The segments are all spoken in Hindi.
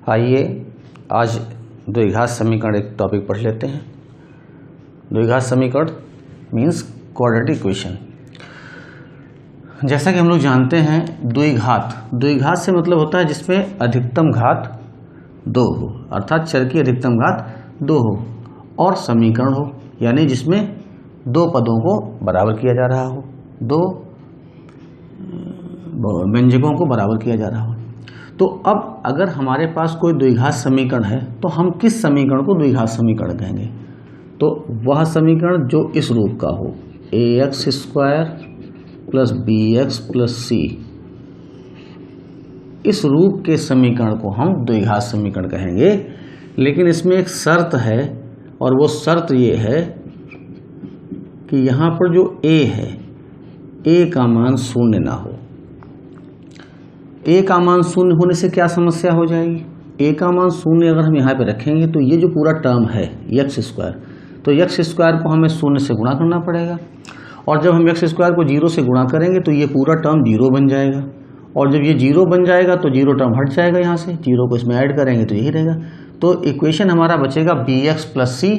आइए आज द्विघात समीकरण एक टॉपिक पढ़ लेते हैं। द्विघात समीकरण मीन्स क्वाड्रेटिक इक्वेशन। जैसा कि हम लोग जानते हैं द्विघात से मतलब होता है जिसमें अधिकतम घात 2 हो, अर्थात चर की अधिकतम घात 2 हो और समीकरण हो, यानी जिसमें 2 पदों को बराबर किया जा रहा हो, 2 व्यंजकों को बराबर किया जा रहा हो। तो अब अगर हमारे पास कोई द्विघात समीकरण है तो हम किस समीकरण को द्विघात समीकरण कहेंगे? तो वह समीकरण जो इस रूप का हो, ax² + bx + c, इस रूप के समीकरण को हम द्विघात समीकरण कहेंगे। लेकिन इसमें एक शर्त है और वो शर्त ये है कि यहाँ पर जो a है, a का मान 0 ना हो। a का मान 0 होने से क्या समस्या हो जाएगी? a का मान 0 अगर हम यहाँ पे रखेंगे तो ये जो पूरा टर्म है x², तो x² को हमें 0 से गुणा करना पड़ेगा और जब हम x² को 0 से गुणा करेंगे तो ये पूरा टर्म 0 बन जाएगा और जब ये 0 बन जाएगा तो 0 टर्म हट जाएगा यहाँ से, 0 को इसमें ऐड करेंगे तो यही रहेगा। तो इक्वेशन हमारा बचेगा bx + c,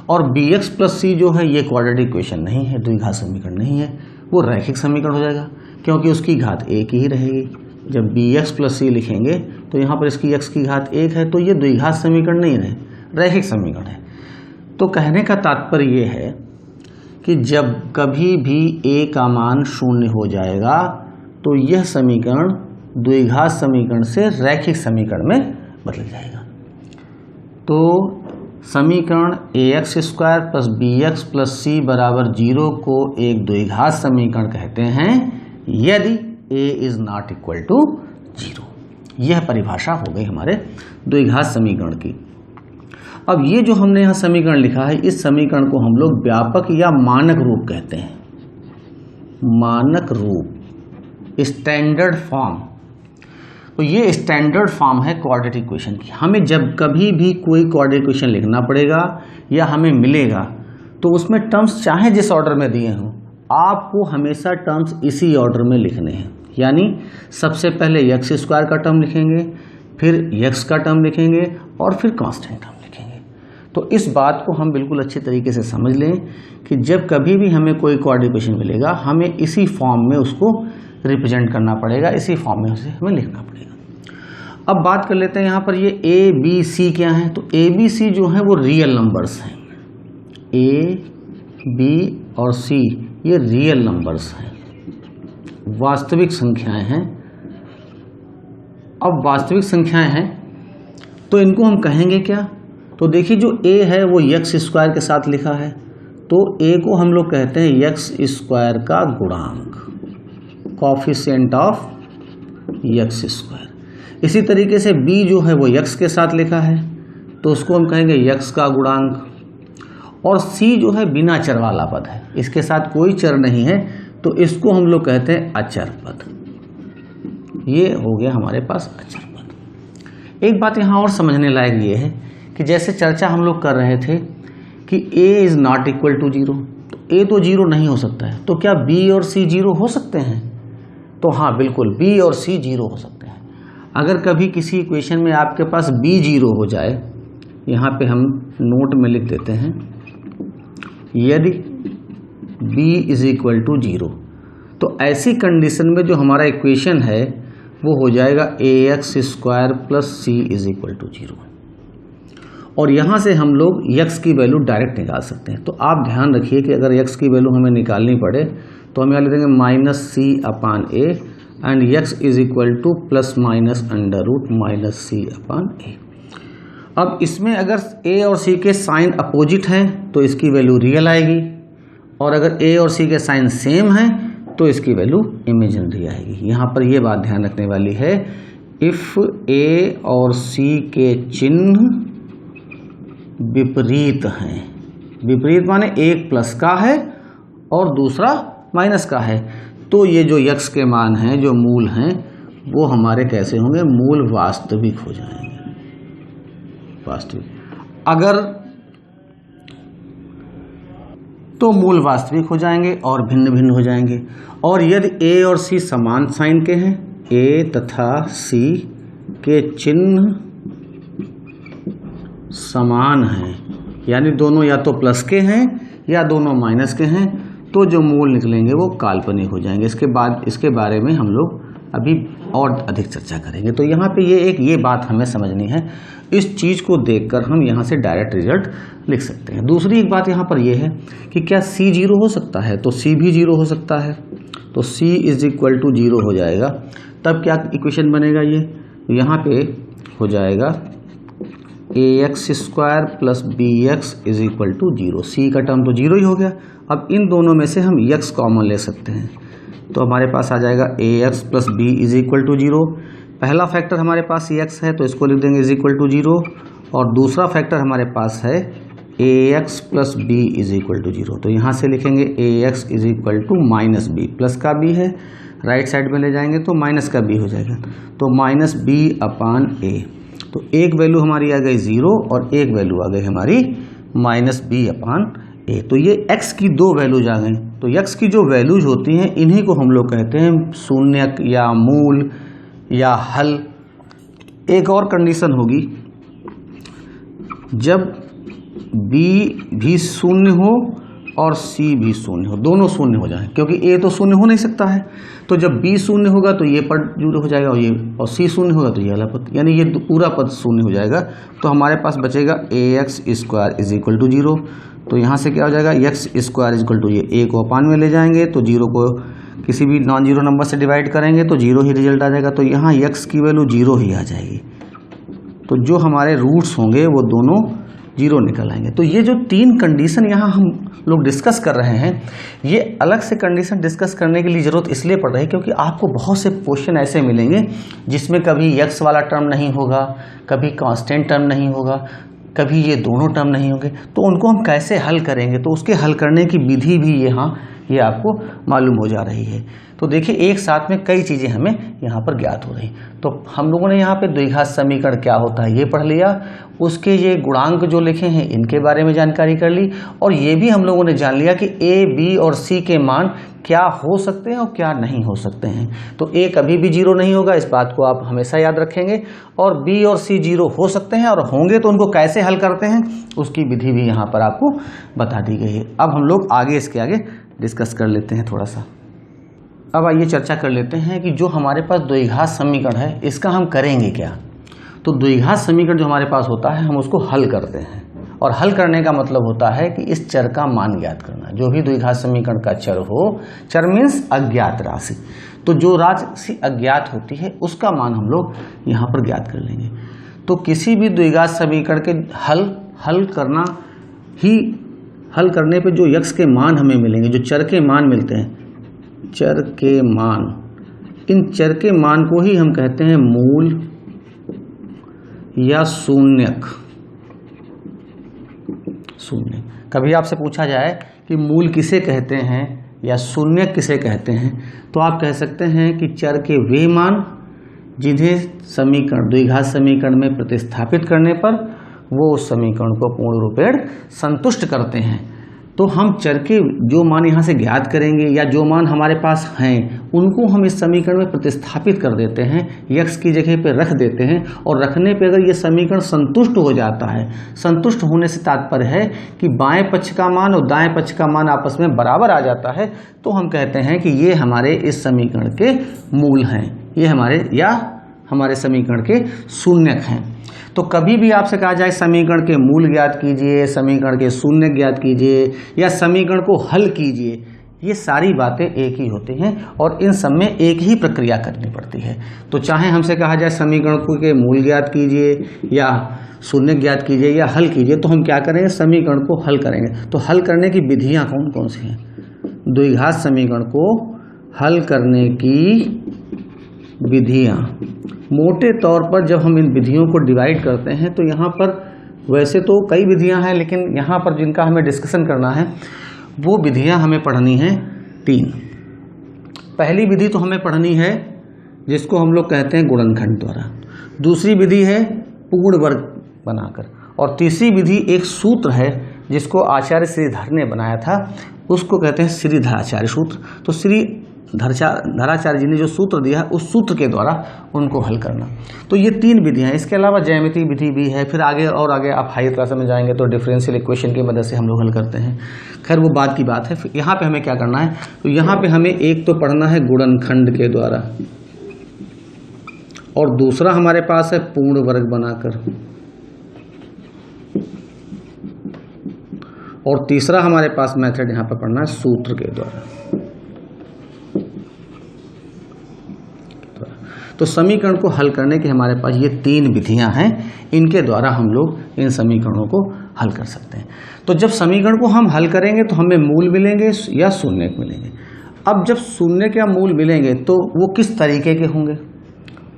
और bx + c जो है ये क्वाड्रेटिक इक्वेशन नहीं है, द्विघात समीकरण नहीं है, वो रैखिक समीकरण हो जाएगा क्योंकि उसकी घात 1 ही रहेगी। जब bx + c लिखेंगे तो यहाँ पर इसकी x की घात 1 है, तो ये द्विघात समीकरण नहीं है, रैखिक समीकरण है। तो कहने का तात्पर्य ये है कि जब कभी भी a का मान 0 हो जाएगा तो यह समीकरण द्विघात समीकरण से रैखिक समीकरण में बदल जाएगा। तो समीकरण ax² + bx + c = 0 को एक द्विघात समीकरण कहते हैं यदि a is not equal to 0। यह परिभाषा हो गई हमारे द्विघात समीकरण की। अब ये जो हमने यहाँ समीकरण लिखा है, इस समीकरण को हम लोग व्यापक या मानक रूप कहते हैं। मानक रूप, स्टैंडर्ड फॉर्म। तो ये स्टैंडर्ड फॉर्म है क्वाड्रेटिक इक्वेशन की। हमें जब कभी भी कोई क्वाड्रेटिक इक्वेशन लिखना पड़ेगा या हमें मिलेगा तो उसमें टर्म्स चाहे जिस ऑर्डर में दिए हों, आपको हमेशा टर्म्स इसी ऑर्डर में लिखने हैं। यानी सबसे पहले x² का टर्म लिखेंगे, फिर x का टर्म लिखेंगे और फिर कांस्टेंट टर्म लिखेंगे। तो इस बात को हम बिल्कुल अच्छे तरीके से समझ लें कि जब कभी भी हमें कोई क्वाड्रेटिक इक्वेशन मिलेगा हमें इसी फॉर्म में उसको रिप्रेजेंट करना पड़ेगा, इसी फॉर्म में उसे हमें लिखना पड़ेगा। अब बात कर लेते हैं यहाँ पर ये a b c क्या है। तो a b c जो है वो रियल नंबर्स हैं। a b और c ये रियल नंबर्स हैं, वास्तविक संख्याएं हैं। अब वास्तविक संख्याएं हैं तो इनको हम कहेंगे क्या? तो देखिए जो a है वो x² के साथ लिखा है, तो a को हम लोग कहते हैं x² का गुणांक, कोएफिशिएंट ऑफ x²। इसी तरीके से b जो है वो x के साथ लिखा है तो उसको हम कहेंगे x का गुणांक। और c जो है बिना चर वाला पद है, इसके साथ कोई चर नहीं है तो इसको हम लोग कहते हैं अचर पद। ये हो गया हमारे पास अचर पद। एक बात यहाँ और समझने लायक ये है कि जैसे चर्चा हम लोग कर रहे थे कि a is not equal to 0, तो a तो 0 नहीं हो सकता है, तो क्या b और c 0 हो सकते हैं? तो हाँ बिल्कुल, b और c 0 हो सकते हैं। अगर कभी किसी इक्वेशन में आपके पास b 0 हो जाए, यहाँ पे हम नोट में लिख देते हैं, यदि b = 0, तो ऐसी कंडीशन में जो हमारा इक्वेशन है वो हो जाएगा ax² + c = 0। और यहाँ से हम लोग x की वैल्यू डायरेक्ट निकाल सकते हैं। तो आप ध्यान रखिए कि अगर x की वैल्यू हमें निकालनी पड़े तो हम यहाँ लिख देंगे -c/a एंड x = ±√-c/a। अब इसमें अगर a और c के साइन अपोजिट हैं तो इसकी वैल्यू रियल आएगी, और अगर a और c के साइन सेम हैं तो इसकी वैल्यू इमेजिनरी आएगी। यहाँ पर यह बात ध्यान रखने वाली है, इफ a और c के चिन्ह विपरीत हैं, विपरीत माने एक प्लस का है और दूसरा माइनस का है, तो ये जो x के मान हैं, जो मूल हैं, वो हमारे कैसे होंगे? मूल वास्तविक हो जाएंगे। वास्तविक अगर तो मूल वास्तविक हो जाएंगे और भिन्न भिन्न हो जाएंगे। और यदि a और c समान साइन के हैं, a तथा c के चिन्ह समान हैं, यानी दोनों या तो प्लस के हैं या दोनों माइनस के हैं, तो जो मूल निकलेंगे वो काल्पनिक हो जाएंगे। इसके बारे में हम लोग अभी और अधिक चर्चा करेंगे। तो यहाँ पे ये बात हमें समझनी है। इस चीज़ को देखकर हम यहाँ से डायरेक्ट रिजल्ट लिख सकते हैं। दूसरी एक बात यहाँ पर यह है कि क्या C 0 हो सकता है, तो C भी 0 हो सकता है। तो C इज इक्वल टू 0 हो जाएगा। तब क्या इक्वेशन बनेगा, ये यहाँ पे हो जाएगा ax square plus bx is equal to 0। C का टर्म तो 0 ही हो गया। अब इन दोनों में से हम x कॉमन ले सकते हैं, तो हमारे पास आ जाएगा ax plus b is equal to 0। पहला फैक्टर हमारे पास x है तो इसको लिख देंगे इज इक्वल टू 0, और दूसरा फैक्टर हमारे पास है ax plus b is equal to 0। तो यहाँ से लिखेंगे ax is equal to minus b, plus का b है राइट साइड में ले जाएंगे तो माइनस का b हो जाएगा, तो माइनस b अपान a। तो एक वैल्यू हमारी आ गई 0 और एक वैल्यू आ गई हमारी माइनस b अपान a। तो ये x की दो वैल्यूज आ गई। तो x की जो वैल्यूज होती हैं इन्हीं को हम लोग कहते हैं शून्यक या मूल या हल। एक और कंडीशन होगी, जब b भी शून्य हो और c भी शून्य हो, दोनों शून्य हो जाए, क्योंकि a तो शून्य हो नहीं सकता है। तो जब b शून्य होगा तो ये पद जीरो हो जाएगा और c शून्य होगा तो ये वाला पद, यानी ये पूरा पद शून्य हो जाएगा। तो हमारे पास बचेगा ax square is equal to 0। तो यहाँ से क्या हो जाएगा, x square is equal to ये a को अपान में ले जाएंगे तो 0 को किसी भी नॉन जीरो नंबर से डिवाइड करेंगे तो 0 ही रिजल्ट आ जाएगा। तो यहाँ x की वैल्यू 0 ही आ जाएगी। तो जो हमारे रूट्स होंगे वो दोनों 0 निकल आएंगे। तो ये जो तीन कंडीशन यहाँ हम लोग डिस्कस कर रहे हैं, ये अलग से कंडीशन डिस्कस करने के लिए ज़रूरत इसलिए पड़ रही है क्योंकि आपको बहुत से क्वेश्चन ऐसे मिलेंगे जिसमें कभी x वाला टर्म नहीं होगा, कभी कांस्टेंट टर्म नहीं होगा, कभी ये दोनों टर्म नहीं होंगे। तो उनको हम कैसे हल करेंगे, तो उसके हल करने की विधि भी ये आपको मालूम हो जा रही है। तो देखिए एक साथ में कई चीज़ें हमें यहाँ पर ज्ञात हो रही। तो हम लोगों ने यहाँ पे द्विघात समीकरण क्या होता है ये पढ़ लिया, उसके ये गुणांक जो लिखे हैं इनके बारे में जानकारी कर ली, और ये भी हम लोगों ने जान लिया कि a, b और c के मान क्या हो सकते हैं और क्या नहीं हो सकते हैं। तो a कभी भी 0 नहीं होगा, इस बात को आप हमेशा याद रखेंगे, और b और c 0 हो सकते हैं, और होंगे तो उनको कैसे हल करते हैं उसकी विधि भी यहाँ पर आपको बता दी गई है। अब हम लोग इसके आगे डिस्कस कर लेते हैं थोड़ा सा। अब आइए चर्चा कर लेते हैं कि जो हमारे पास द्विघात समीकरण है इसका हम करेंगे क्या। तो द्विघात समीकरण जो हमारे पास होता है हम उसको हल करते हैं, और हल करने का मतलब होता है कि इस चर का मान ज्ञात करना। जो भी द्विघात समीकरण का चर हो, चर मीन्स अज्ञात राशि, तो जो राशि अज्ञात होती है उसका मान हम लोग यहाँ पर ज्ञात कर लेंगे। तो किसी भी द्विघात समीकरण के हल करने पे जो x के मान हमें मिलेंगे, जो चर के मान मिलते हैं, चर के मान, इन चर के मान को ही हम कहते हैं मूल या शून्यक। शून्य, कभी आपसे पूछा जाए कि मूल किसे कहते हैं या शून्यक किसे कहते हैं, तो आप कह सकते हैं कि चर के वे मान जिन्हें समीकरण द्विघात समीकरण में प्रतिस्थापित करने पर वो उस समीकरण को पूर्ण रूपेण संतुष्ट करते हैं। तो हम चर के जो मान यहाँ से ज्ञात करेंगे या जो मान हमारे पास हैं उनको हम इस समीकरण में प्रतिस्थापित कर देते हैं, x की जगह पे रख देते हैं, और रखने पे अगर ये समीकरण संतुष्ट हो जाता है, संतुष्ट होने से तात्पर्य है कि बाएं पक्ष का मान और दाएं पक्ष का मान आपस में बराबर आ जाता है, तो हम कहते हैं कि ये हमारे इस समीकरण के मूल हैं, ये हमारे समीकरण के शून्यक हैं। तो कभी भी आपसे कहा जाए समीकरण के मूल ज्ञात कीजिए, समीकरण के शून्य ज्ञात कीजिए या समीकरण को हल कीजिए, ये सारी बातें एक ही होती हैं और इन सब में एक ही प्रक्रिया करनी पड़ती है। तो चाहे हमसे कहा जाए समीकरण के मूल ज्ञात कीजिए या शून्य ज्ञात कीजिए या हल कीजिए, तो हम क्या करेंगे, समीकरण को हल करेंगे। तो हल करने की विधियाँ कौन कौन सी हैं? द्विघात समीकरण को हल करने की विधियाँ, मोटे तौर पर जब हम इन विधियों को डिवाइड करते हैं तो यहाँ पर वैसे तो कई विधियाँ हैं, लेकिन यहाँ पर जिनका हमें डिस्कशन करना है वो विधियाँ हमें पढ़नी हैं 3। पहली विधि तो हमें पढ़नी है जिसको हम लोग कहते हैं गुणनखंड द्वारा, दूसरी विधि है पूर्ण वर्ग बनाकर, और तीसरी विधि एक सूत्र है जिसको आचार्य श्रीधर ने बनाया था, उसको कहते हैं श्रीधराचार्य सूत्र। तो धराचार्य जी ने जो सूत्र दिया है उस सूत्र के द्वारा उनको हल करना। तो ये 3 विधियां हैं। इसके अलावा ज्यामितीय विधि भी है। फिर आगे आप हायर क्लास में जाएंगे तो डिफरेंशियल इक्वेशन की मदद से हम लोग हल करते हैं। खैर वो बात की बात है। यहाँ पे हमें क्या करना है, तो यहाँ पे हमें एक तो पढ़ना है गुणनखंड के द्वारा, और दूसरा हमारे पास है पूर्ण वर्ग बनाकर, और तीसरा हमारे पास मेथड यहाँ पर पढ़ना है सूत्र के द्वारा। तो समीकरण को हल करने के हमारे पास ये 3 विधियां हैं, इनके द्वारा हम लोग इन समीकरणों को हल कर सकते हैं। तो जब समीकरण को हम हल करेंगे तो हमें मूल मिलेंगे या शून्य मिलेंगे। अब जब शून्य या मूल मिलेंगे तो वो किस तरीके के होंगे,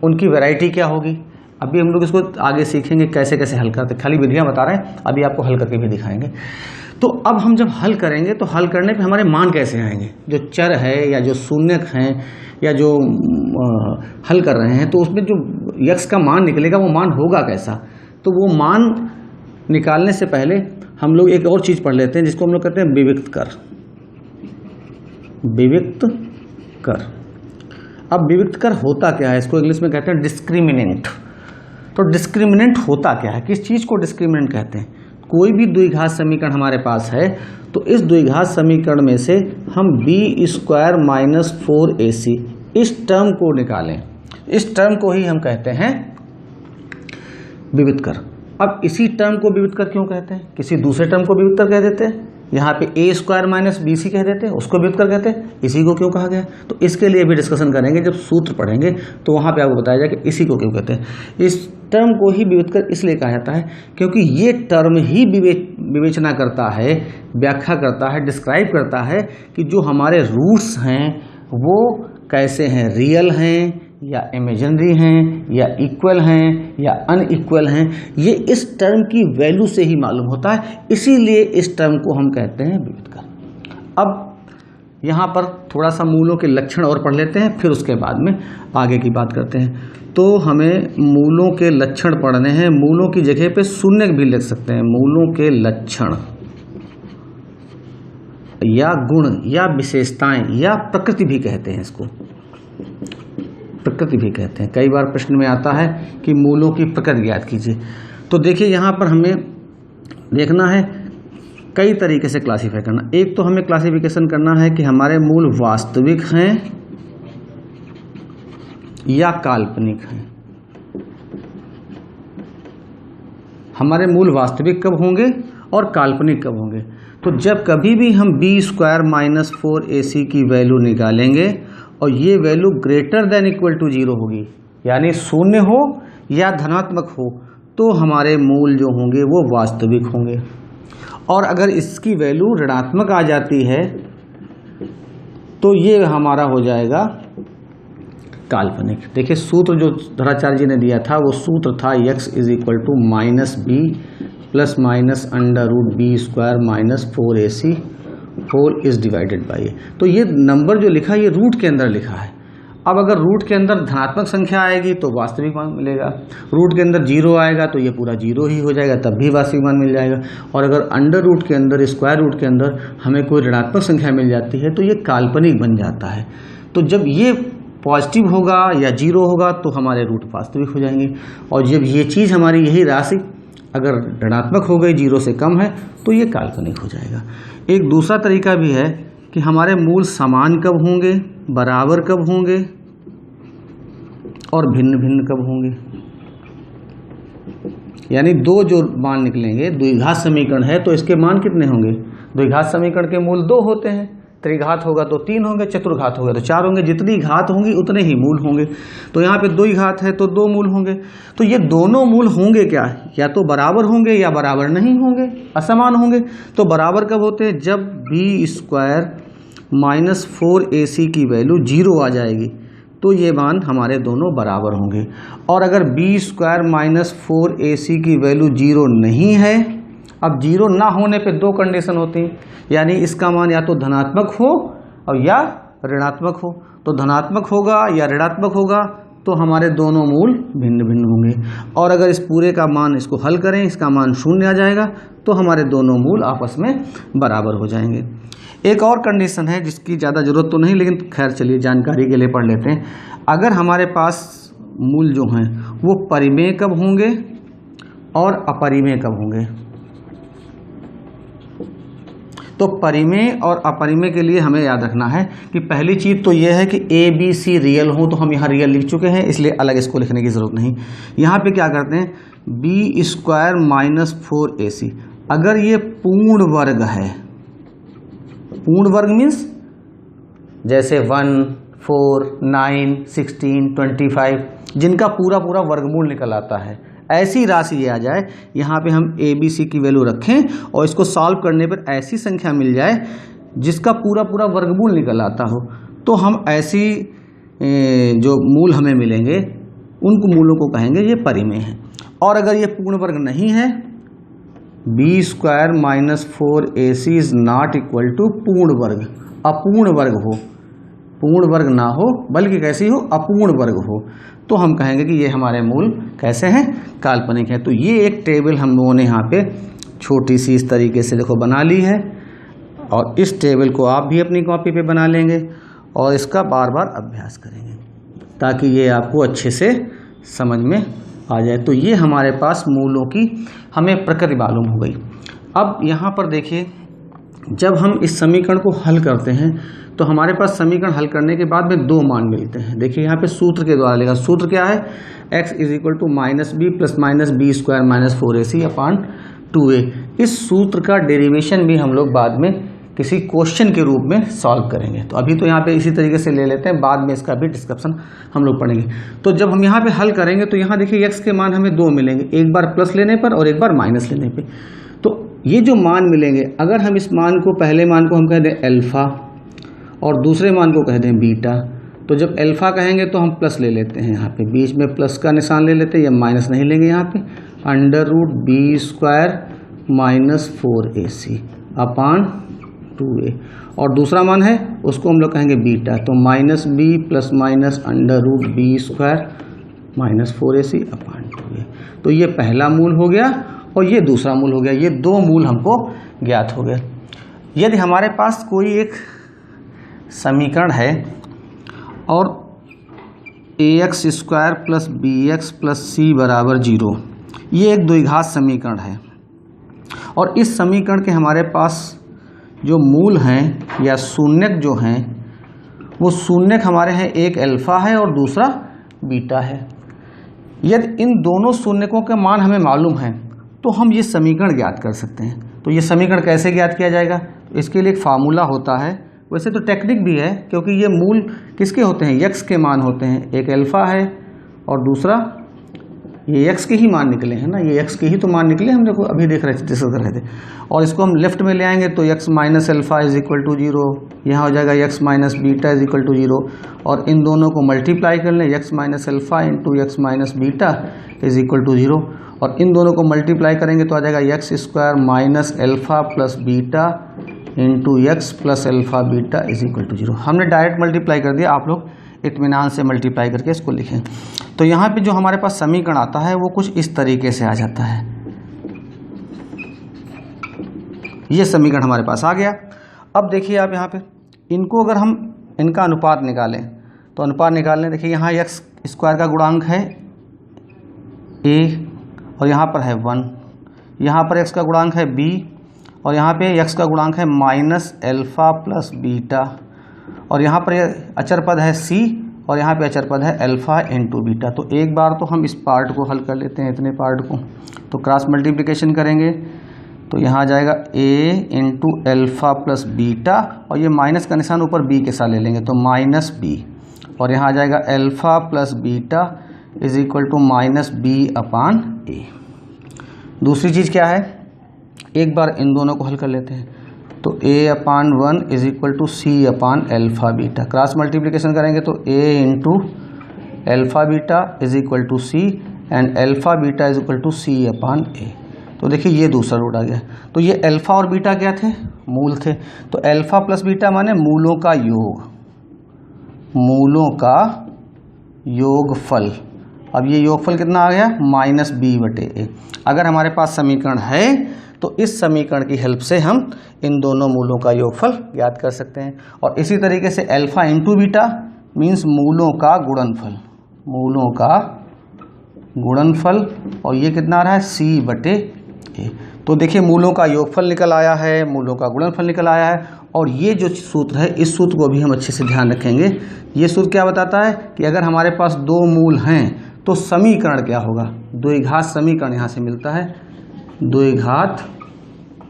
उनकी वैरायटी क्या होगी, अभी हम लोग इसको आगे सीखेंगे कैसे कैसे हल करते। खाली विधियां बता रहे हैं, अभी आपको हल करके भी दिखाएंगे। तो अब हम जब हल करेंगे तो हल करने पे हमारे मान कैसे आएंगे, जो चर है या जो शून्य हैं या जो हल कर रहे हैं, तो उसमें जो यक्स का मान निकलेगा वो मान होगा कैसा। तो वो मान निकालने से पहले हम लोग एक और चीज़ पढ़ लेते हैं जिसको हम लोग कहते हैं विविक्त कर। विविक्त कर, अब विविक्त कर होता क्या है, इसको इंग्लिश में कहते हैं डिस्क्रिमिनेंट। तो डिस्क्रिमिनेंट होता क्या है, किस चीज़ को डिस्क्रिमिनेंट कहते हैं। कोई भी द्विघात समीकरण हमारे पास है तो इस द्विघात समीकरण में से हम b² - 4ac इस टर्म को निकालें, इस टर्म को ही हम कहते हैं विविक्त कर। अब इसी टर्म को विविक्त कर क्यों कहते हैं, किसी दूसरे टर्म को विविक्त कर कह देते हैं, यहाँ पे a² - bc कह देते हैं, उसको विविक्त कर कहते हैं, इसी को क्यों कहा गया। तो इसके लिए भी डिस्कशन करेंगे, जब सूत्र पढ़ेंगे तो वहाँ पे आपको बताया जाए कि इसी को क्यों कहते हैं। इस टर्म को ही विविक्त कर इसलिए कहा जाता है क्योंकि ये टर्म ही विवेचना करता है, व्याख्या करता है, डिस्क्राइब करता है कि जो हमारे रूट्स हैं वो कैसे हैं, रियल हैं या इमेजिनरी हैं या इक्वल हैं या अनइक्वल हैं, ये इस टर्म की वैल्यू से ही मालूम होता है। इसीलिए इस टर्म को हम कहते हैं विविक्त कर। अब यहाँ पर थोड़ा सा मूलों के लक्षण और पढ़ लेते हैं, फिर उसके बाद में आगे की बात करते हैं। तो हमें मूलों के लक्षण पढ़ने हैं। मूलों की जगह पे शून्य भी लिख सकते हैं। मूलों के लक्षण या गुण या विशेषताएं या प्रकृति भी कहते हैं, इसको प्रकृति भी कहते हैं। कई बार प्रश्न में आता है कि मूलों की प्रकृति ज्ञात कीजिए। तो देखिए यहाँ पर हमें देखना है कई तरीके से क्लासीफाई करना। एक तो हमें क्लासिफिकेशन करना है कि हमारे मूल वास्तविक हैं या काल्पनिक हैं। हमारे मूल वास्तविक कब होंगे और काल्पनिक कब होंगे। तो जब कभी भी हम b² - 4ac की वैल्यू निकालेंगे और ये value greater than equal to 0 होगी, यानी शून्य हो या धनात्मक हो, तो हमारे मूल जो होंगे वो वास्तविक होंगे। और अगर इसकी वैल्यू ऋणात्मक आ जाती है तो ये हमारा हो जाएगा काल्पनिक। देखिए सूत्र जो धराचार्य जी ने दिया था वो सूत्र था x = -b + -√b² - 4ac whole is divided by A. तो ये नंबर जो लिखा है ये रूट के अंदर लिखा है। अब अगर रूट के अंदर धनात्मक संख्या आएगी तो वास्तविक मान मिलेगा, रूट के अंदर 0 आएगा तो ये पूरा 0 ही हो जाएगा, तब भी वास्तविक मान मिल जाएगा। और अगर अंडर रूट के अंदर, स्क्वायर रूट के अंदर हमें कोई ऋणात्मक संख्या मिल जाती है तो ये काल्पनिक बन जाता है। तो जब ये पॉजिटिव होगा या 0 होगा तो हमारे रूट वास्तविक हो जाएंगे। और जब ये चीज़ हमारी यही राशि अगर ऋणात्मक हो गई, 0 से कम है, तो ये काल्पनिक हो जाएगा। एक दूसरा तरीका भी है कि हमारे मूल समान कब होंगे, बराबर कब होंगे और भिन्न भिन्न कब होंगे। यानी दो जो मान निकलेंगे, द्विघात समीकरण है तो इसके मान कितने होंगे। द्विघात समीकरण के मूल 2 होते हैं, त्रिघात होगा तो 3 होंगे, चतुर्घात होगा तो 4 होंगे। जितनी घात होंगी उतने ही मूल होंगे। तो यहाँ पे 2 ही घात है तो 2 मूल होंगे। तो ये दोनों मूल होंगे क्या, या तो बराबर होंगे या बराबर नहीं होंगे, असमान होंगे। तो बराबर कब होते हैं, जब b² - 4ac की वैल्यू 0 आ जाएगी तो ये मान हमारे दोनों बराबर होंगे। और अगर b² - 4ac की वैल्यू 0 नहीं है, अब 0 ना होने पे 2 कंडीशन होती हैं, यानी इसका मान या तो धनात्मक हो और या ऋणात्मक हो। तो धनात्मक होगा या ऋणात्मक होगा तो हमारे दोनों मूल भिन्न भिन्न होंगे। और अगर इस पूरे का मान इसको हल करें, इसका मान 0 आ जाएगा, तो हमारे दोनों मूल आपस में बराबर हो जाएंगे। एक और कंडीशन है जिसकी ज़्यादा ज़रूरत तो नहीं, लेकिन खैर चलिए जानकारी के लिए पढ़ लेते हैं। अगर हमारे पास मूल जो हैं वो परिमेय कब होंगे और अपरिमेय कब होंगे, तो परिमेय और अपरिमेय के लिए हमें याद रखना है कि पहली चीज़ तो यह है कि ए बी सी रियल हो, तो हम यहाँ रियल लिख चुके हैं, इसलिए अलग इसको लिखने की ज़रूरत नहीं। यहाँ पे क्या करते हैं, बी स्क्वायर माइनस 4ac, अगर ये पूर्ण वर्ग है, पूर्ण वर्ग मीन्स जैसे 1, 4, 9, 16, 25, जिनका पूरा पूरा वर्गमूल निकल आता है, ऐसी राशि ये आ जाए, यहाँ पे हम ए बी सी की वैल्यू रखें और इसको सॉल्व करने पर ऐसी संख्या मिल जाए जिसका पूरा पूरा वर्गमूल निकल आता हो, तो हम ऐसी जो मूल हमें मिलेंगे उनको मूलों को कहेंगे ये परिमेय है। और अगर ये पूर्ण वर्ग नहीं है, B square minus 4ac is not equal to पूर्ण वर्ग, अपूर्ण वर्ग हो, पूर्ण वर्ग ना हो बल्कि कैसी हो, अपूर्ण वर्ग हो, तो हम कहेंगे कि ये हमारे मूल कैसे हैं, काल्पनिक है। तो ये एक टेबल हम लोगों ने यहाँ पे छोटी सी इस तरीके से देखो बना ली है, और इस टेबल को आप भी अपनी कॉपी पे बना लेंगे और इसका बार बार अभ्यास करेंगे ताकि ये आपको अच्छे से समझ में आ जाए। तो ये हमारे पास मूलों की हमें प्रकृति मालूम हो गई। अब यहाँ पर देखिए, जब हम इस समीकरण को हल करते हैं तो हमारे पास समीकरण हल करने के बाद में दो मान मिलते हैं। देखिए यहाँ पे सूत्र के द्वारा लेगा, सूत्र क्या है, x is equal to minus B plus minus B square minus 4ac upon 2a। इस सूत्र का डेरिवेशन भी हम लोग बाद में किसी क्वेश्चन के रूप में सॉल्व करेंगे। तो अभी तो यहाँ पे इसी तरीके से ले लेते हैं, बाद में इसका भी डिस्क्रिप्शन हम लोग पढ़ेंगे। तो जब हम यहाँ पे हल करेंगे तो यहाँ देखिए x के मान हमें दो मिलेंगे, एक बार प्लस लेने पर और एक बार माइनस लेने पे। तो ये जो मान मिलेंगे, अगर हम इस मान को, पहले मान को हम कह दें अल्फा और दूसरे मान को कह दें बीटा, तो जब अल्फा कहेंगे तो हम प्लस ले लेते हैं, यहाँ पे बीच में प्लस का निशान ले लेते हैं, या माइनस नहीं लेंगे यहाँ पे, under root B square minus 4ac upon 2a। और दूसरा मान है उसको हम लोग कहेंगे बीटा, तो minus B plus minus under root B square minus 4ac upon 2a। तो ये पहला मूल हो गया और ये दूसरा मूल हो गया, ये दो मूल हमको ज्ञात हो गए। यदि हमारे पास कोई एक समीकरण है और ax square plus bx plus c बराबर 0, ये एक द्विघात समीकरण है, और इस समीकरण के हमारे पास जो मूल हैं या शून्यक जो हैं, वो शून्यक हमारे हैं, एक अल्फा है और दूसरा बीटा है। यदि इन दोनों शून्यकों के मान हमें मालूम है तो हम ये समीकरण ज्ञात कर सकते हैं। तो ये समीकरण कैसे ज्ञात किया जाएगा, तो इसके लिए एक फार्मूला होता है, वैसे तो टेक्निक भी है, क्योंकि ये मूल किसके होते हैं, यक्स के मान होते हैं, एक अल्फा है और दूसरा ये यक्स के ही मान निकले हैं ना, ये यक्स के ही तो मान निकले, हम देखो अभी देख रहे थे, डिस्कस कर रहे थे। और इसको हम लेफ्ट में ले आएंगे तो x minus alpha is equal to 0, यहाँ हो जाएगा x minus beta is equal to 0, और इन दोनों को मल्टीप्लाई कर लें, x minus alpha into x minus beta is equal to 0, और इन दोनों को मल्टीप्लाई करेंगे तो आ जाएगा x square minus alpha plus beta into x plus alpha beta is equal to 0। हमने डायरेक्ट मल्टीप्लाई कर दिया, आप लोग इत्मीनान से मल्टीप्लाई करके इसको लिखें। तो यहाँ पे जो हमारे पास समीकरण आता है वो कुछ इस तरीके से आ जाता है। ये समीकरण हमारे पास आ गया। अब देखिए आप यहाँ पे इनको अगर हम इनका अनुपात निकालें तो अनुपात निकालने, देखिए यहाँ यक्स स्क्वायर का गुणांक है a और यहाँ पर है 1, यहाँ पर x का गुणांक है b और यहाँ पे x का गुणांक है माइनस अल्फा प्लस बीटा, और यहाँ पर अचर पद है c और यहाँ पे अचर पद है अल्फा इंटू बीटा। तो एक बार तो हम इस पार्ट को हल कर लेते हैं, इतने पार्ट को, तो क्रॉस मल्टीप्लिकेशन करेंगे तो यहाँ आ जाएगा a into alpha plus beta, और ये माइनस का निशान ऊपर b के साथ ले लेंगे तो माइनस b, और यहाँ आ जाएगा alpha plus beta is equal to minus b upon a। दूसरी चीज़ क्या है, एक बार इन दोनों को हल कर लेते हैं, तो a upon 1 is equal to c upon alpha beta, cross multiplication करेंगे तो a into alpha beta is equal to c and alpha beta is equal to c upon a। तो देखिए ये दूसरा रूट आ गया। तो ये अल्फा और बीटा क्या थे, मूल थे, तो अल्फा प्लस बीटा माने मूलों का योग, मूलों का योगफल। अब ये योगफल कितना आ गया, -b/a। अगर हमारे पास समीकरण है तो इस समीकरण की हेल्प से हम इन दोनों मूलों का योगफल ज्ञात कर सकते हैं। और इसी तरीके से अल्फा इंटू बीटा मीन्स मूलों का गुणनफल, मूलों का गुणनफल, और ये कितना आ रहा है, c/a। तो देखिए मूलों का योगफल निकल आया है, मूलों का गुणनफल निकल आया है। और ये जो सूत्र है इस सूत्र को भी हम अच्छे से ध्यान रखेंगे। ये सूत्र क्या बताता है कि अगर हमारे पास दो मूल हैं तो समीकरण क्या होगा, द्विघात समीकरण यहाँ से मिलता है, द्विघात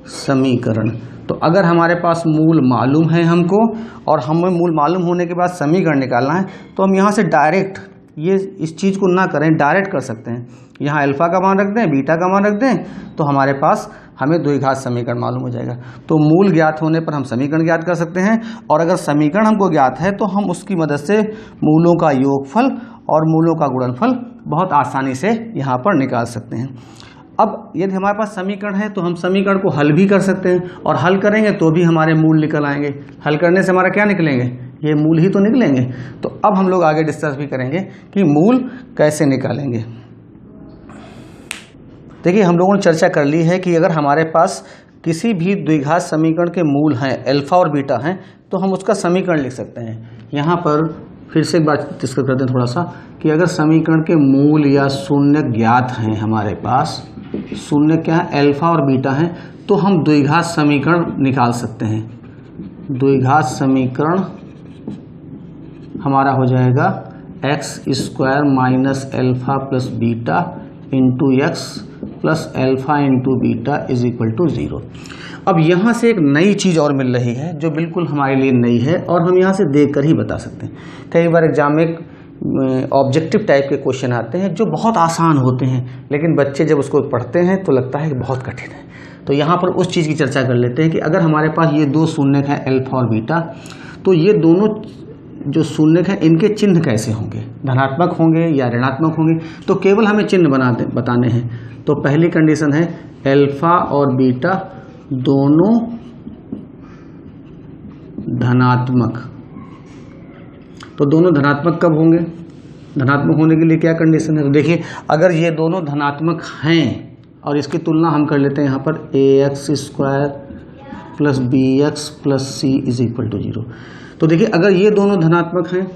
समीकरण। तो अगर हमारे पास मूल मालूम है हमको और हमें मूल मालूम होने के बाद समीकरण निकालना है तो हम यहाँ से डायरेक्ट ये इस चीज़ को ना करें, डायरेक्ट कर सकते हैं। यहाँ अल्फा का मान रख दें, बीटा का मान रख दें, तो हमारे पास हमें द्विघात समीकरण मालूम हो जाएगा। तो मूल ज्ञात होने पर हम समीकरण ज्ञात कर सकते हैं, और अगर समीकरण हमको ज्ञात है तो हम उसकी मदद से मूलों का योगफल और मूलों का गुणनफल बहुत आसानी से यहाँ पर निकाल सकते हैं। अब यदि हमारे पास समीकरण है तो हम समीकरण को हल भी कर सकते हैं, और हल करेंगे तो भी हमारे मूल निकल आएंगे। हल करने से हमारा क्या निकलेंगे, ये मूल ही तो निकलेंगे। तो अब हम लोग आगे डिस्कस भी करेंगे कि मूल कैसे निकालेंगे। देखिए हम लोगों ने चर्चा कर ली है कि अगर हमारे पास किसी भी द्विघात समीकरण के मूल हैं, अल्फा और बीटा हैं, तो हम उसका समीकरण लिख सकते हैं। यहाँ पर फिर से एक बात डिस्कस करते हैं थोड़ा सा कि अगर समीकरण के मूल या शून्य ज्ञात हैं, हमारे पास शून्य क्या है, अल्फा और बीटा हैं, तो हम द्विघात समीकरण निकाल सकते हैं। द्विघात समीकरण हमारा हो जाएगा x² minus alpha plus beta into x plus alpha into beta is equal to 0। अब यहाँ से एक नई चीज़ और मिल रही है जो बिल्कुल हमारे लिए नई है, और हम यहाँ से देख कर ही बता सकते हैं। कई बार एग्जाम में ऑब्जेक्टिव टाइप के क्वेश्चन आते हैं जो बहुत आसान होते हैं, लेकिन बच्चे जब उसको पढ़ते हैं तो लगता है कि बहुत कठिन है। तो यहाँ पर उस चीज़ की चर्चा कर लेते हैं कि अगर हमारे पास ये दो शून्यक हैं अल्फा और बीटा, तो ये दोनों जो शून्यक हैं इनके चिन्ह कैसे होंगे, धनात्मक होंगे या ऋणात्मक होंगे। तो केवल हमें चिन्ह बताने हैं। तो पहली कंडीशन है अल्फा और बीटा दोनों धनात्मक। तो दोनों धनात्मक कब होंगे, धनात्मक होने के लिए क्या कंडीशन है। तो देखिए अगर ये दोनों धनात्मक हैं, और इसकी तुलना हम कर लेते हैं यहाँ पर ax² plus bx plus c is equal to 0। तो देखिए अगर ये दोनों धनात्मक हैं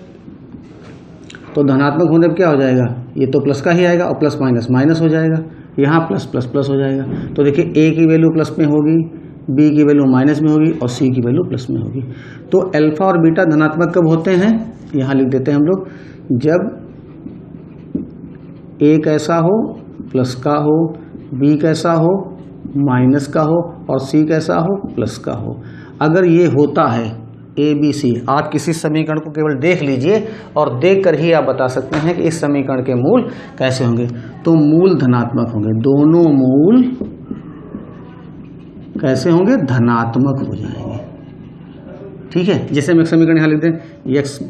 तो धनात्मक होने पर क्या हो जाएगा, ये तो प्लस का ही आएगा, और प्लस माइनस माइनस हो जाएगा, यहाँ प्लस प्लस प्लस हो जाएगा। तो देखिए a की वैल्यू प्लस में होगी, b की वैल्यू माइनस में होगी, और c की वैल्यू प्लस में होगी। तो अल्फा और बीटा धनात्मक कब होते हैं, यहाँ लिख देते हैं हम लोग, जब a कैसा हो, प्लस का हो, b कैसा हो, माइनस का हो, और c कैसा हो, प्लस का हो। अगर ये होता है ABC, आप किसी समीकरण को केवल देख लीजिए और देख कर ही आप बता सकते हैं कि इस समीकरण के मूल कैसे होंगे। तो मूल धनात्मक होंगे, दोनों मूल कैसे होंगे, धनात्मक हो जाएंगे। ठीक है, जैसे हम एक समीकरण यहाँ लिख दें,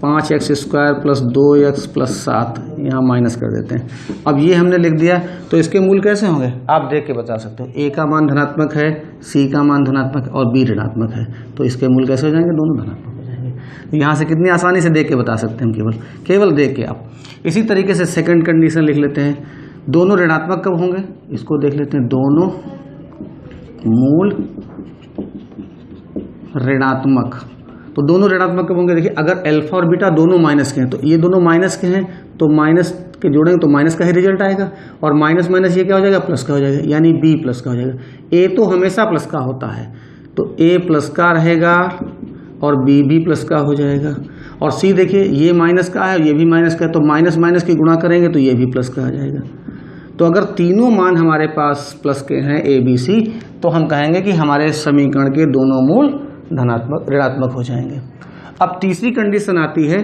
5x² प्लस 2x प्लस 7, यहाँ माइनस कर देते हैं। अब ये हमने लिख दिया, तो इसके मूल कैसे होंगे आप देख के बता सकते हो। a का मान धनात्मक है, c का मान धनात्मक है, और b ऋणात्मक है, तो इसके मूल कैसे हो जाएंगे, दोनों धनात्मक हो जाएंगे। तो यहाँ से कितनी आसानी से देख के बता सकते हैं हम, केवल देख के आप। इसी तरीके से सेकेंड कंडीशन लिख लेते हैं, दोनों ऋणात्मक कब होंगे, इसको देख लेते हैं, दोनों मूल ऋणात्मक। तो दोनों ऋणात्मक कब होंगे, देखिए अगर अल्फा और बीटा दोनों माइनस के हैं, तो ये दोनों माइनस के हैं, तो माइनस के जोड़ेंगे तो माइनस का ही रिजल्ट आएगा, और माइनस माइनस ये क्या हो जाएगा, प्लस का हो जाएगा, यानी b प्लस का हो जाएगा। a तो हमेशा प्लस का होता है, तो a प्लस का रहेगा और b भी प्लस का हो जाएगा। और c देखिए ये माइनस का है, ये भी माइनस का है, तो माइनस माइनस की गुणा करेंगे तो ये भी प्लस का आ जाएगा। तो अगर तीनों मान हमारे पास प्लस के हैं ABC, तो हम कहेंगे कि हमारे समीकरण के दोनों मूल धनात्मक ऋणात्मक हो जाएंगे। अब तीसरी कंडीशन आती है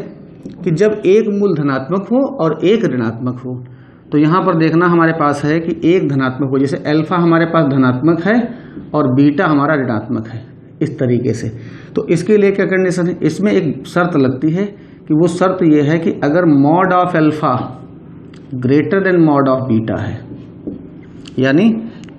कि जब एक मूल धनात्मक हो और एक ऋणात्मक हो। तो यहाँ पर देखना हमारे पास है कि एक धनात्मक हो, जैसे अल्फा हमारे पास धनात्मक है और बीटा हमारा ऋणात्मक है, इस तरीके से। तो इसके लिए क्या कंडीशन है, इसमें एक शर्त लगती है कि वो शर्त ये है कि अगर mod of alpha greater than mod of beta है, यानी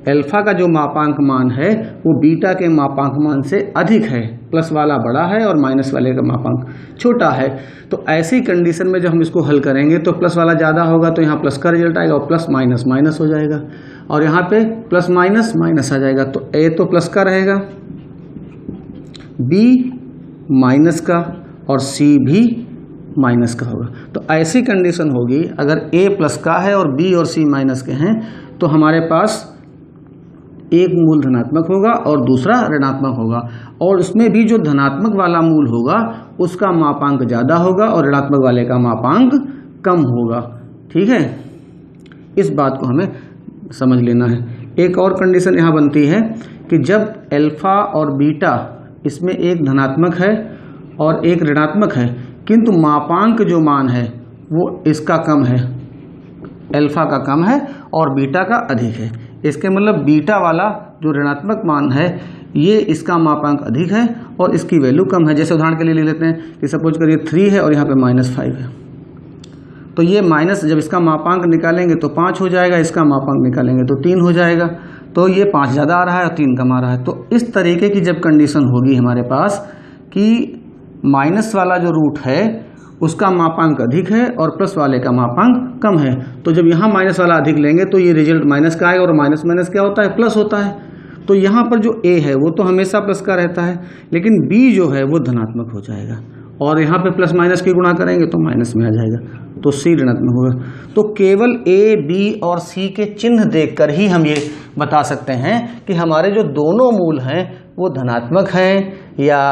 अल्फा का जो मापांक मान है वो बीटा के मापांक मान से अधिक है, प्लस वाला बड़ा है और माइनस वाले का मापांक छोटा है। तो ऐसी कंडीशन में जब हम इसको हल करेंगे तो प्लस वाला ज़्यादा होगा तो यहाँ प्लस का रिजल्ट आएगा और प्लस माइनस माइनस हो जाएगा, और यहाँ पे प्लस माइनस माइनस आ जाएगा। तो ए तो प्लस का रहेगा, बी माइनस का और सी भी माइनस का होगा। तो ऐसी कंडीशन होगी अगर ए प्लस का है और बी और सी माइनस के हैं तो हमारे पास एक मूल धनात्मक होगा और दूसरा ऋणात्मक होगा, और उसमें भी जो धनात्मक वाला मूल होगा उसका मापांक ज़्यादा होगा और ऋणात्मक वाले का मापांक कम होगा। ठीक है, इस बात को हमें समझ लेना है। एक और कंडीशन यहाँ बनती है कि जब अल्फा और बीटा इसमें एक धनात्मक है और एक ऋणात्मक है किंतु मापांक जो मान है वो इसका कम है, अल्फा का कम है और बीटा का अधिक है। इसके मतलब बीटा वाला जो ऋणात्मक मान है ये इसका मापांक अधिक है और इसकी वैल्यू कम है। जैसे उदाहरण के लिए ले लेते हैं कि सपोज करिए 3 है और यहाँ पे -5 है, तो ये माइनस जब इसका मापांक निकालेंगे तो 5 हो जाएगा, इसका मापांक निकालेंगे तो 3 हो जाएगा। तो ये 5 ज़्यादा आ रहा है और 3 कम आ रहा है। तो इस तरीके की जब कंडीशन होगी हमारे पास कि माइनस वाला जो रूट है उसका मापांक अधिक है और प्लस वाले का मापांक कम है, तो जब यहाँ माइनस वाला अधिक लेंगे तो ये रिजल्ट माइनस का आएगा, और माइनस माइनस क्या होता है, प्लस होता है। तो यहाँ पर जो ए है वो तो हमेशा प्लस का रहता है, लेकिन बी जो है वो धनात्मक हो जाएगा, और यहाँ पे प्लस माइनस की गुणा करेंगे तो माइनस में आ जाएगा, तो सी ऋणात्मक होगा। तो केवल ए, बी और सी के चिन्ह देखकर ही हम ये बता सकते हैं कि हमारे जो दोनों मूल हैं वो धनात्मक हैं या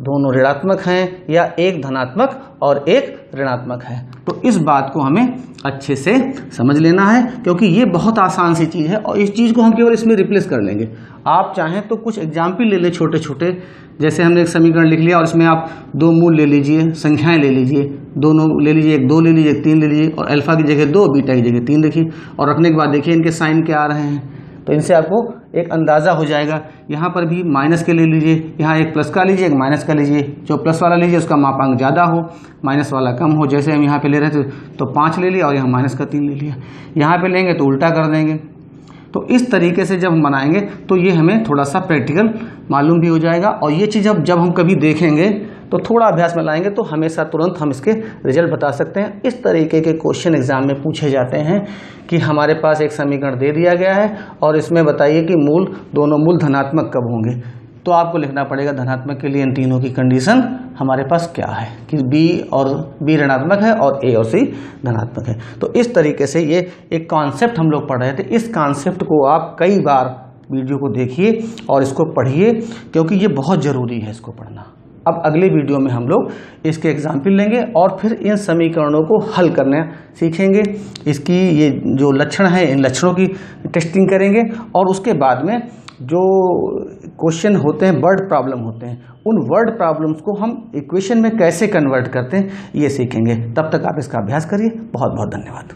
दोनों ऋणात्मक हैं या एक धनात्मक और एक ऋणात्मक है। तो इस बात को हमें अच्छे से समझ लेना है, क्योंकि ये बहुत आसान सी चीज़ है और इस चीज़ को हम केवल इसमें रिप्लेस कर लेंगे। आप चाहें तो कुछ एग्जाम्पल ले लें छोटे छोटे, जैसे हमने एक समीकरण लिख लिया और इसमें आप 2 मूल ले लीजिए, संख्याएं ले लीजिए, दोनों ले लीजिए, एक 2 ले लीजिए, एक 3 ले लीजिए, और अल्फा की जगह 2 बीटा की जगह 3 लिखिए, और रखने के बाद देखिए इनके साइन क्या आ रहे हैं। तो इनसे आपको एक अंदाज़ा हो जाएगा। यहाँ पर भी माइनस के ले लीजिए, यहाँ एक प्लस का लीजिए, एक माइनस का लीजिए। जो प्लस वाला लीजिए उसका मापांक ज़्यादा हो, माइनस वाला कम हो। जैसे हम यहाँ पे ले रहे थे तो 5 ले लिया और यहाँ माइनस का 3 ले लिया। यहाँ पे लेंगे तो उल्टा कर देंगे। तो इस तरीके से जब हम बनाएंगे तो ये हमें थोड़ा सा प्रैक्टिकल मालूम भी हो जाएगा, और ये चीज़ जब हम कभी देखेंगे तो थोड़ा अभ्यास में लाएंगे तो हमेशा तुरंत हम इसके रिजल्ट बता सकते हैं। इस तरीके के क्वेश्चन एग्जाम में पूछे जाते हैं कि हमारे पास एक समीकरण दे दिया गया है और इसमें बताइए कि दोनों मूल धनात्मक कब होंगे। तो आपको लिखना पड़ेगा धनात्मक के लिए इन तीनों की कंडीशन हमारे पास क्या है, कि बी ऋणात्मक है और ए और सी धनात्मक है। तो इस तरीके से ये एक कॉन्सेप्ट हम लोग पढ़ रहे थे। इस कॉन्सेप्ट को आप कई बार वीडियो को देखिए और इसको पढ़िए, क्योंकि ये बहुत ज़रूरी है इसको पढ़ना। अब अगले वीडियो में हम लोग इसके एग्जाम्पल लेंगे और फिर इन समीकरणों को हल करना सीखेंगे। इसकी ये जो लक्षण है इन लक्षणों की टेस्टिंग करेंगे, और उसके बाद में जो क्वेश्चन होते हैं वर्ड प्रॉब्लम होते हैं, उन वर्ड प्रॉब्लम्स को हम इक्वेशन में कैसे कन्वर्ट करते हैं ये सीखेंगे। तब तक आप इसका अभ्यास करिए। बहुत बहुत धन्यवाद।